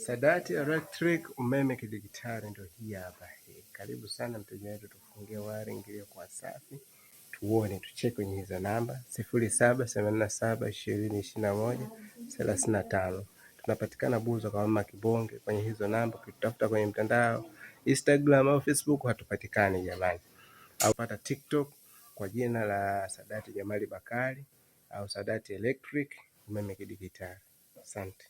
Sadati Electric, umeme kidigitali, ndio hii hapa. Karibu sana mteja wetu, tufungie wiring ile kwa safi. Tuone, tucheke kwenye hizo namba 0787202135. Tunapatikana Buza kwa Mama Kibonge kwenye hizo namba. Ukitafuta kwenye mtandao Instagram au Facebook hatupatikani jamani. Au pata TikTok kwa jina la Sadati Jamali Bakari au Sadati Electric, umeme kidigitali. Asante.